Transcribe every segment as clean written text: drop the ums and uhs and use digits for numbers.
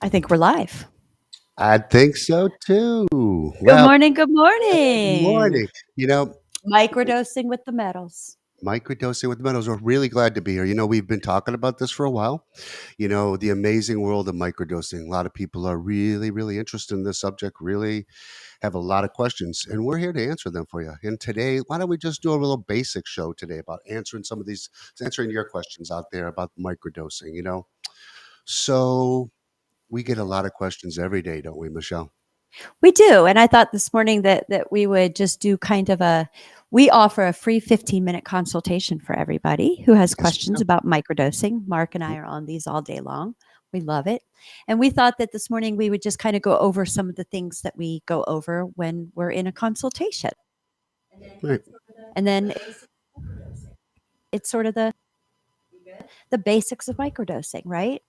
I think we're live. I think so too. Good Well, morning. Good good morning. morning. You know, Microdosing with the metals. Microdosing with Metals, we're really glad to be here. We've been talking about this for a while. The amazing world of microdosing. A lot of people are really, really interested in this subject, really have a lot of questions, and we're here to answer them for you. And today, why don't we just do a little basic show today about answering your questions out there about microdosing. So we get a lot of questions every day, don't we, Michelle? We do. And I thought this morning that we would just do kind of we offer a free 15-minute consultation for everybody who has Yes, we questions do. about microdosing. Mark and I are on these all day long. We love it. And we thought that this morning we would just kind of go over some of the things that we go over when we're in a consultation. Right. And then it's sort of the basics of microdosing, right?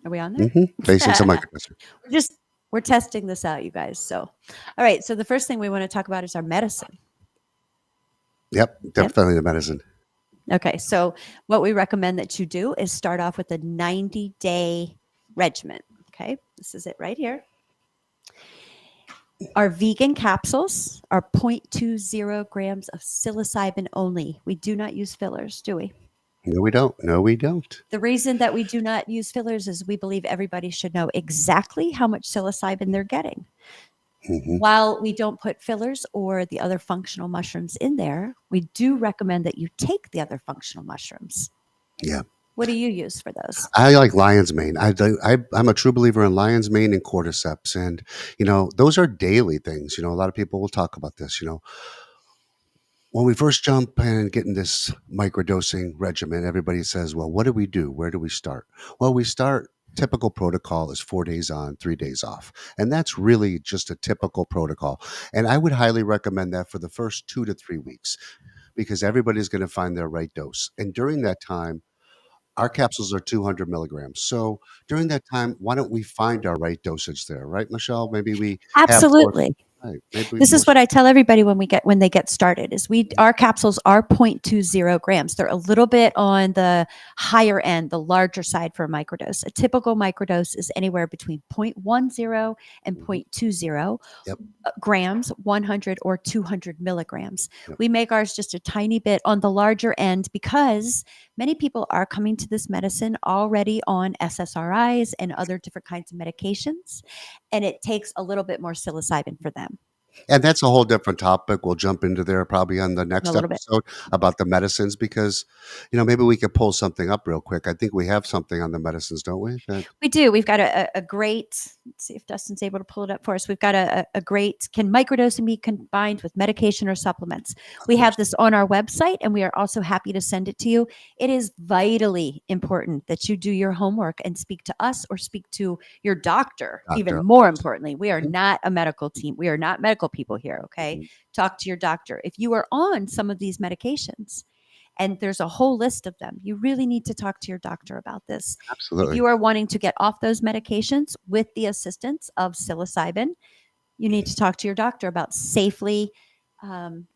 Are we on there? Basics of microdosing. just we're testing this out, you guys. So, all right. So the first thing we want to talk about is our medicine. Yep, Yep. definitely the medicine. Okay. So what we recommend that you do is start off with a 90-day regimen. Okay. This is it right here. Our vegan capsules are 0.20 grams of psilocybin only. We do not use fillers, do we? No, we don't. No, we don't. The reason that we do not use fillers is we believe everybody should know exactly how much psilocybin they're getting. hmm While we don't put fillers or the other functional mushrooms in there, we do recommend that you take the other functional mushrooms. Yeah. What do you use for those? I like lion's mane. I'm a true believer in lion's mane and cordyceps, and those are daily things. A lot of people will talk about this. When we first jump and get in this microdosing regimen, everybody says, "Well, what do we do? Where do we start?" Well, we start. Typical protocol is 4 days on, 3 days off, and that's really just a typical protocol. And I would highly recommend that for the first 2 to 3 weeks because everybody's going to find their right dose. And during that time, our capsules are 200 milligrams. So during that time, why don't we find our right dosage there, right, Michelle? Maybe we have four. Absolutely. Right. Maybe we This do. is what I tell everybody when they get started is our capsules are 0.20 grams. They're a little bit on the higher end, the larger side for a microdose. A typical microdose is anywhere between 0.10 and Mhm. 0.20 Yep. grams, 100 or 200 milligrams. Yep. We make ours just a tiny bit on the larger end because many people are coming to this medicine already on SSRIs and other different kinds of medications, and it takes a little bit more psilocybin for them. And that's a whole different topic. We'll jump into there probably on the A next little bit. episode about the medicines because, maybe we could pull something up real quick. I think we have something on the medicines, don't we? We do. We've got a great, let's see if Dustin's able to pull it up for us. We've got a great, can microdosing be combined with medication or supplements? We have this on our website and we are also happy to send it to you. It is vitally important that you do your homework and speak to us or speak to your doctor. Even Doctor. more importantly, we are Mhm. not a medical team. We are not medical people here. Okay. Mhm. Talk to your doctor. If you are on some of these medications, and there's a whole list of them. You really need to talk to your doctor about this. If Absolutely. you are wanting to get off those medications with the assistance of psilocybin, you need to talk to your doctor about safely Titrating.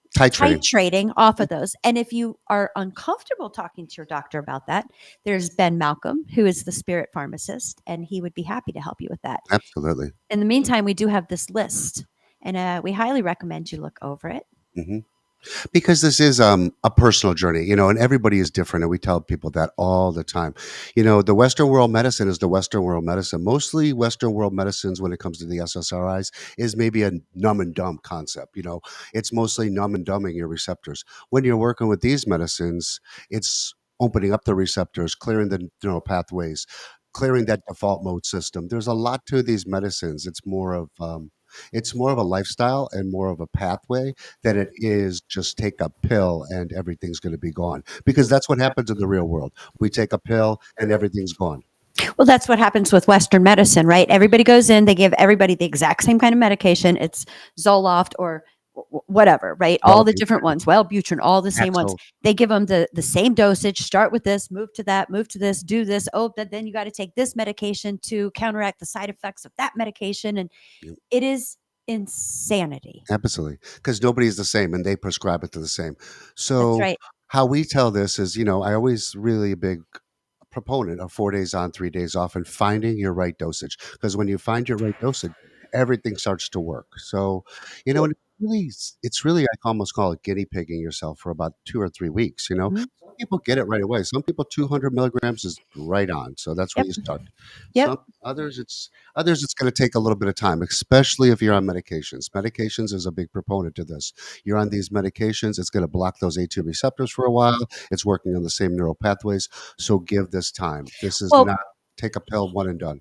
titrating off of those. And if you are uncomfortable talking to your doctor about that, there's Ben Malcolm, who is the spirit pharmacist, and he would be happy to help you with that. Absolutely. In the meantime, we do have this list, and we highly recommend you look over it. hmm Because this is a personal journey, and everybody is different, and we tell people that all the time. The Western world medicine is the Western world medicine. Mostly Western world medicines, when it comes to the SSRIs, is maybe a numb and dumb concept. It's mostly numb and dumbing your receptors. When you're working with these medicines, it's opening up the receptors, clearing the neural pathways, clearing that default mode system. There's a lot to these medicines. It's more of a lifestyle and more of a pathway than it is just take a pill and everything's going to be gone. Because that's what happens in the real world. We take a pill and everything's gone. Well, that's what happens with Western medicine, right? Everybody goes in, they give everybody the exact same kind of medication. It's Zoloft or whatever, right? All the different Wellbutrin, ones, Wellbutrin, all the same ones. Paxil. They give them the same dosage. Start with this, move to that, move to this, do this. Oh, then you got to take this medication to counteract the side effects of that medication, and Yep, it is insanity. absolutely. Because nobody's the same and they prescribe it to the same. That's So, right. how we tell this is, I always really a big proponent of 4 days on, 3 days off, and finding your right dosage. Because when you find your right dosage, everything starts to work. So, and it's really, I almost call it guinea pigging yourself for about 2 or 3 weeks. Mhm. Some people get it right away. Some people 200 milligrams is right on. So that's where Yep. you start. Yep. Some others it's going to take a little bit of time, especially if you're on medications. Medications is a big proponent to this. You're on these medications, it's going to block those A2 receptors for a while. It's working on the same neural pathways. So give this time. This is Well, not take a pill, one and done.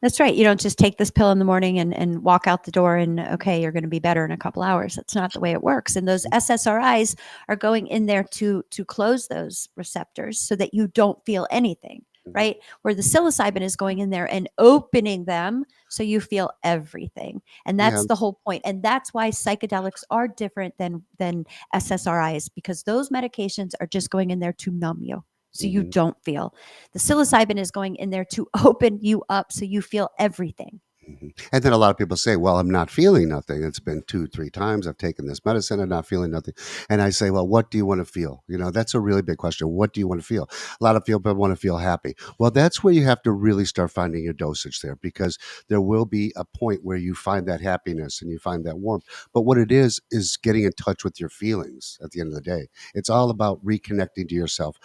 that's right. You don't just take this pill in the morning and walk out the door and, okay, you're going to be better in a couple hours. That's not the way it works. And those SSRIs are going in there to close those receptors so that you don't feel anything, Mhm. right? Where the psilocybin is going in there and opening them so you feel everything. And Yeah. that's the whole point. And that's why psychedelics are different than SSRIs, because those medications are just going in there to numb you so you Mhm. don't feel. The psilocybin is going in there to open you up so you feel everything. Mhm. And then a lot of people say, "Well, I'm not feeling nothing. It's been 2, 3 times I've taken this medicine and not feeling nothing." And I say, "Well, what do you want to feel?" That's a really big question. What do you want to feel? A lot of people want to feel happy. Well, that's where you have to really start finding your dosage there, because there will be a point where you find that happiness and you find that warmth. But what it is getting in touch with your feelings at the end of the day. It's all about reconnecting to yourself.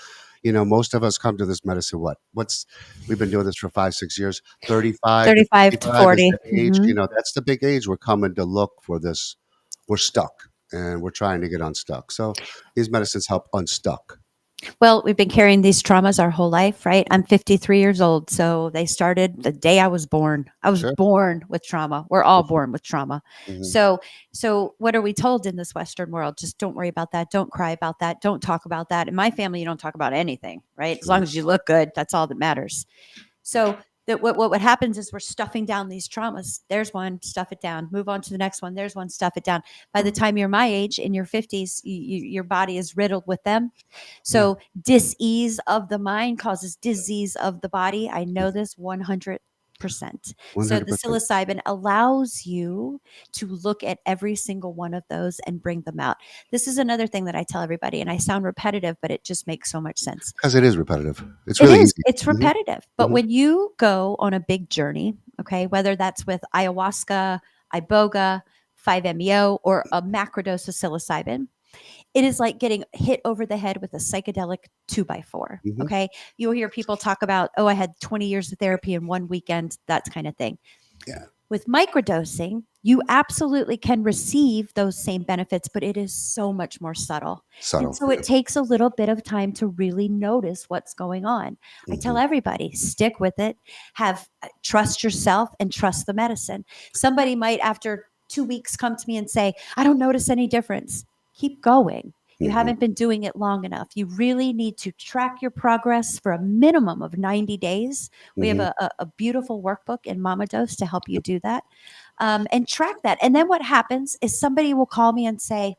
Most of us come to this medicine, we've been doing this for 5, 6 years, 35 to 35 to 55 is 40. the age, Mhm. that's the big age we're coming to look for this. We're stuck and we're trying to get unstuck. So these medicines help unstuck. Well, we've been carrying these traumas our whole life, right? I'm 53 years old. So they started the day I was born. I was Sure. born with trauma. We're all born with trauma. Mhm. So so what are we told in this Western world? Just don't worry about that. Don't cry about that. Don't talk about that. In my family, you don't talk about anything, right? As long Right. as you look good, that's all that matters. So that what happens is we're stuffing down these traumas. There's one, stuff it down. Move on to the next one. There's one, stuff it down. By the time you're my age, in your 50s, your body is riddled with them. Yeah. So dis-ease of the mind causes disease of the body. I know this 100%. So the 100%. psilocybin allows you to look at every single one of those and bring them out. This is another thing that I tell everybody, and I sound repetitive, but it just makes so much sense. Because it is repetitive. It's It really is. easy. It's Mhm. repetitive. But Mhm. when you go on a big journey, okay, whether that's with ayahuasca, iboga, 5-MeO, or a macrodose of psilocybin, it is like getting hit over the head with a psychedelic 2x4. Mhm. Okay. You'll hear people talk about, oh, I had 20 years of therapy in one weekend, that kind of thing. Yeah. With microdosing, you absolutely can receive those same benefits, but it is so much more subtle. And Subtle. so it takes a little bit of time to really notice what's going on. I tell Mhm. everybody, stick with it, trust yourself and trust the medicine. Somebody might, after 2 weeks, come to me and say, I don't notice any difference. Keep going. You Mhm. haven't been doing it long enough. You really need to track your progress for a minimum of 90 days. We have Mhm. a beautiful workbook in Mama Dose to help you do that, and track that. And then what happens is somebody will call me and say,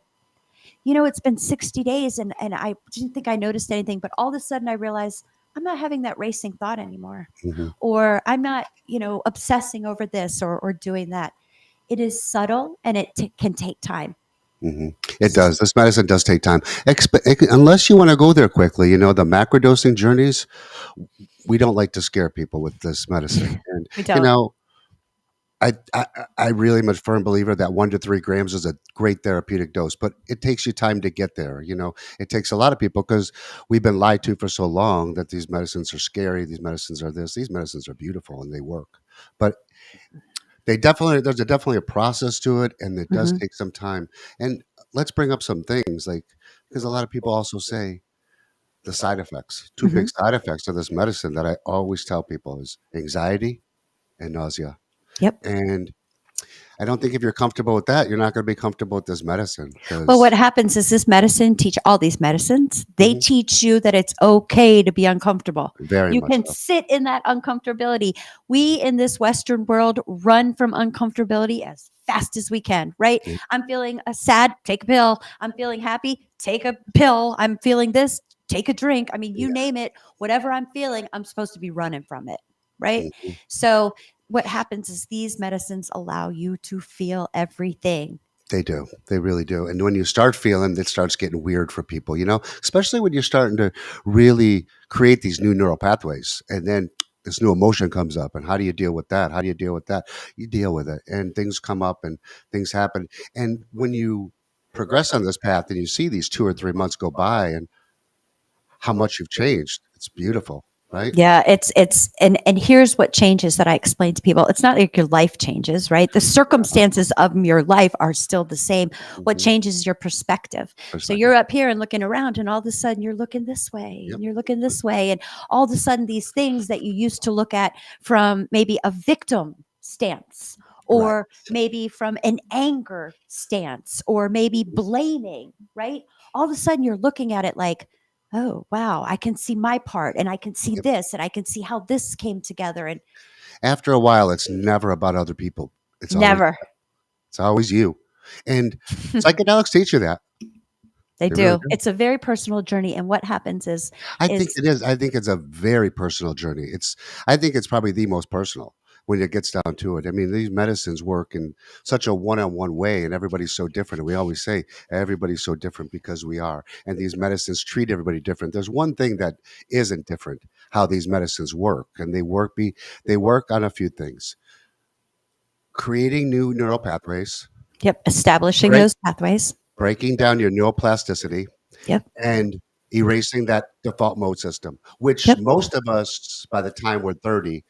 it's been 60 days and I didn't think I noticed anything, but all of a sudden I realized I'm not having that racing thought anymore. Mhm. Or I'm not, obsessing over this or doing that. It is subtle and can take time. Mhm. It does. This medicine does take time. Unless you wanna go there quickly, the macrodosing journeys, we don't like to scare people with this medicine, and, We you don't. know I really am a firm believer that 1 to 3 grams is a great therapeutic dose, but it takes you time to get there. It takes a lot of people because we've been lied to for so long that these medicines are scary. These medicines are this. These medicines are beautiful and they work, but there's definitely a process to it, and it does Hmm. take some time. And let's bring up some things like because a lot of people also say the side effects. Two Hmm. big side effects of this medicine that I always tell people is anxiety and nausea. Yep. And I don't think if you're comfortable with that, you're not going to be comfortable with this medicine Well, what because happens is this medicine teach all these medicines, they teach you that it's okay to be uncomfortable. very You much can so. sit in that uncomfortability. We in this Western world run from uncomfortability as fast as we can, right? Yeah, I'm feeling sad, take a pill. I'm feeling happy, take a pill. I'm feeling this, take a drink. I mean, you yeah, name it, whatever I'm feeling, I'm supposed to be running from it, right? mhm. So, what happens is these medicines allow you to feel everything. They do. They really do. And when you start feeling, it starts getting weird for people, especially when you're starting to really create these new neural pathways. And then this new emotion comes up. And how do you deal with that? How do you deal with that? You deal with it. And things come up and things happen. And when you progress on this path and you see these 2 or 3 months go by and how much you've changed, it's beautiful, right? Yeah, it's and here's what changes that I explain to people. It's not like your life changes, right? The circumstances of your life are still the same. What Hmm. changes is your perspective. So Perspective. you're up here and looking around, and all of a sudden you're looking this way Yep. and you're looking this way, and all of a sudden these things that you used to look at from maybe a victim stance, Right. or maybe from an anger stance, or maybe blaming, right? All of a sudden you're looking at it like, oh, wow, I can see my part and I can see Yep. this and I can see how this came together. And After a while, it's never about other people. It's always never. it's always you. And psychedelics teach you that. They They really do. do. It's a very personal journey. And what happens I think is it is. I think it's a very personal journey. I think it's probably the most personal when it gets down to it. I mean, these medicines work in such a one-on-one way, and everybody's so different. And we always say everybody's so different because we are. And these medicines treat everybody different. There's one thing that isn't different: how these medicines work, and they work on a few things: creating new neural pathways, yep, establishing break, those pathways. breaking down your neuroplasticity, Yep. and erasing that default mode system, which Yep. most of us, by the time we're 30,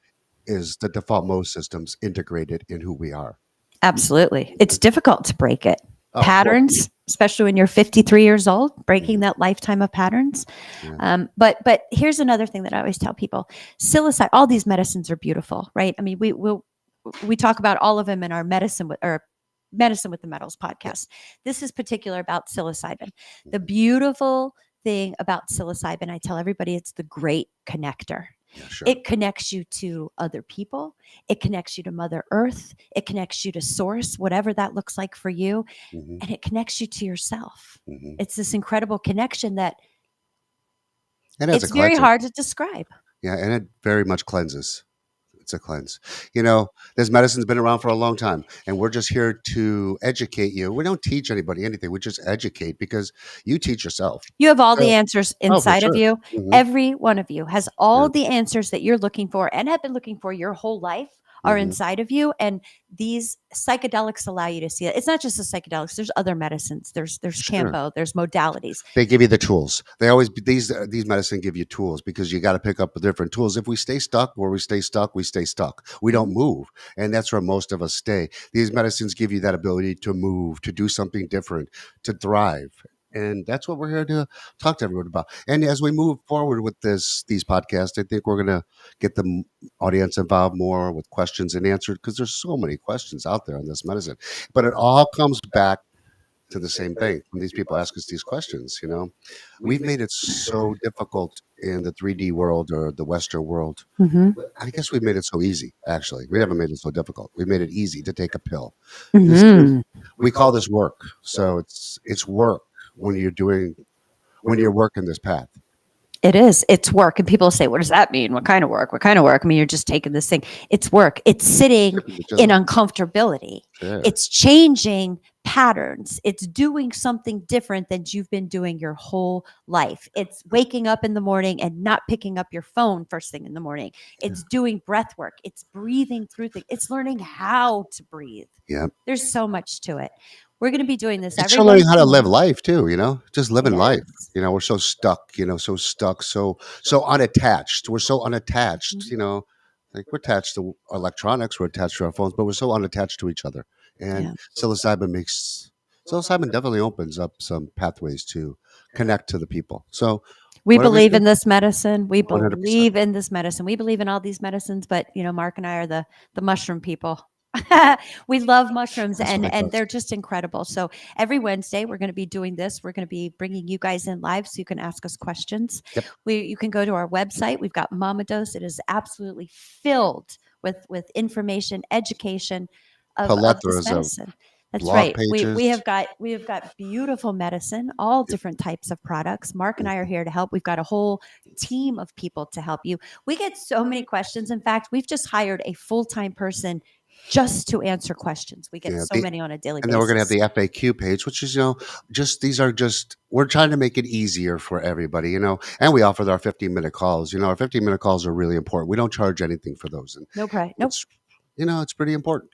is the default mode system's integrated in who we are. Absolutely. It's difficult to break it. Oh, of course. Patterns, especially when you're 53 years old, breaking Mhm. that lifetime of patterns. Yeah. But here's another thing that I always tell people: psilocybin. All these medicines are beautiful, right? I mean, we talk about all of them in our Medicine with the Metals Yep. podcast. This is particular about psilocybin. The Mhm. beautiful thing about psilocybin, I tell everybody, it's the great connector. Yeah, sure. It connects you to other people. It connects you to Mother Earth. It connects you to Source, whatever that looks like for you. Mhm. And it connects you to yourself. Mhm. It's this incredible connection that And as a it's very cleanser. hard to describe. Yeah, and it very much cleanses. It's a cleanse. This medicine's been around for a long time, and we're just here to educate you. We don't teach anybody anything. We just educate because you teach yourself. You have all the So answers oh, for inside of sure. you. Mhm. Every one of you has Yeah. all the answers that you're looking for and have been looking for your whole life are Mhm. inside of you. And these psychedelics allow you to see it. It's not just the psychedelics. There's other medicines. There's Sure. Campo. There's modalities. They give you the tools. They always these medicine give you tools because you got to pick up different tools. If we stay stuck where we stay stuck, we stay stuck. We don't Mhm. move, and that's where most of us stay. These medicines give you that ability to move, to do something different, to thrive, and that's what we're here to talk to everyone about. And as we move forward with these podcasts, I think we're gonna get the audience involved more with questions and answers because there's so many questions out there on this medicine. But it all comes back to the same thing when these people ask us these questions. We've made it so difficult in the 3D world or the Western world. Mhm. I guess we've made it so easy. Actually, we haven't made it so difficult. We've made it easy to take a pill. This is Mhm. we call this work. So it's work when you're working this path. It is. It's work. And people say, what does that mean? What kind of work? What kind of work? I mean, you're just taking this thing. It's work. It's sitting It's in just uncomfortability. sure. It's changing patterns. It's doing something different than you've been doing your whole life. It's waking up in the morning and not picking up your phone first thing in the morning. It's doing breath work. It's breathing through things. It's learning how to breathe. Yeah. There's so much to it. We're going to be doing this It's every still learning how Wednesday to live morning. life too, just It living life. is. We're so stuck, so unattached. We're so unattached, Mhm. like we're attached to electronics, we're attached to our phones, but we're so unattached to each other. And Yeah. psilocybin definitely opens up some pathways to connect to the people. So We what are we believe gonna in do? this medicine. We 100%. believe in this medicine. We believe in all these medicines, but Mark and I are the mushroom people. We love mushrooms, That's what I and thought. they're just incredible. So every Wednesday we're going to be doing this. We're going to be bringing you guys in live so you can ask us questions. Yep. You can go to our website. We've got Mama Dose. It is absolutely filled with information, education of this Plethoras of medicine. That's blog right. We pages. we have got we have got beautiful medicine, all Yep. different types of products. Mark and I are here to help. We've got a whole team of people to help you. We get so many questions. In fact, we've just hired a full-time person just to answer questions. We get Yeah, so many on a daily and then we're gonna have basis. the FAQ page, which is, just we're trying to make it easier for everybody, and we offer our 15-minute calls. Our 15-minute calls are really important. We don't charge anything for those, and No price. Nope. it's it's pretty important.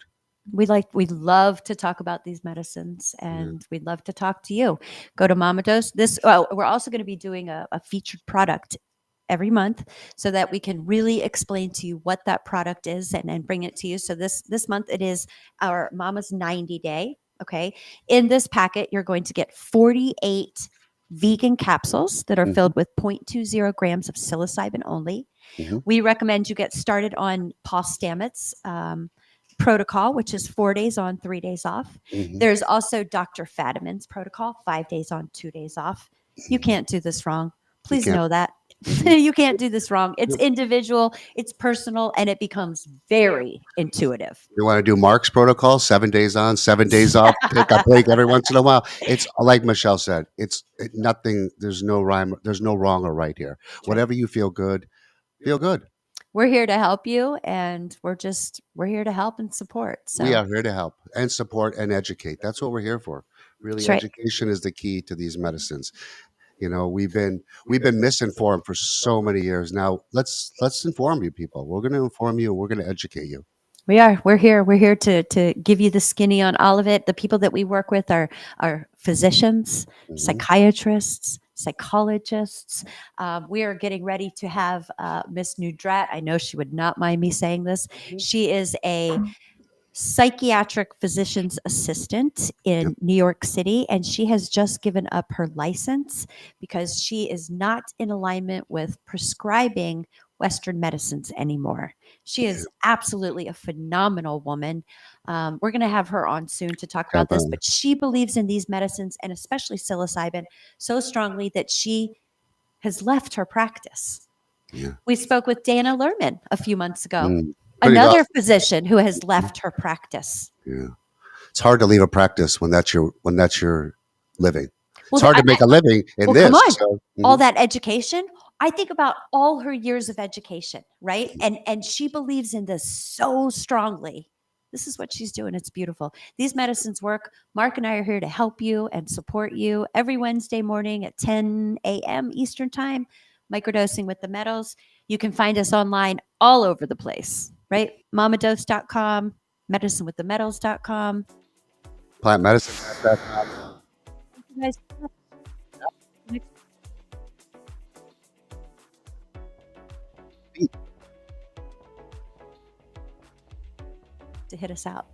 We love to talk about these medicines, Yeah. and we'd love to talk to you. Go to Mama Dose. We're also going to be doing a featured product every month so that we can really explain to you what that product is and bring it to you. So this month it is our Mama's 90 day. Okay. In this packet, you're going to get 48 vegan capsules that are Mhm, filled with 0.20 grams of psilocybin only. mhm, We recommend you get started on Paul Stamets protocol, which is 4 days on, 3 days off. mhm. There's also Dr. Fadiman's protocol, 5 days on, 2 days off. You can't do this wrong. You Please can't. know that. Mhm. You can't do this wrong. It's Yep. individual, it's personal, and it becomes very intuitive. You wanna do Mark's protocol, 7 days on, 7 days off, take a break every once in a while. It's like Michelle said, nothing, there's no rhyme, there's no wrong or right here. That's right. Whatever you feel good. We're here to help you, and we're here to help and support. We So are here to help and support and educate. That's what we're here for. Really, that's right. education is the key to these medicines. We've been misinformed for so many years. Now let's inform you people. We're going to inform you. We're going to educate you. We are. We're here. We're here to give you the skinny on all of it. The people that we work with are physicians, Hmm. psychiatrists, psychologists. We are getting ready to have Miss Nudrat. I know she would not mind me saying this. She is a psychiatric physician's assistant Yep. in New York City, and she has just given up her license because she is not in alignment with prescribing Western medicines anymore. She Yeah. is absolutely a phenomenal woman. We're going to have her on soon to talk Have, about this, but she believes in these medicines and especially psilocybin so strongly that she has left her practice. yeah. We spoke with Dana Lerman a few months ago, Pretty another awesome. physician who has left her practice. Yeah. It's hard to leave a practice when that's your living. It's Well, hard to make a living in well, come this. on. So, All that education. I think about all her years of education, right? And she believes in this so strongly. This is what she's doing. It's beautiful. These medicines work. Mark and I are here to help you and support you every Wednesday morning at 10 a.m. Eastern Time, microdosing with the metals. You can find us online all over the place, right? Mamadose.com, medicinewiththemetals.com. plant medicine. You guys to hit us out.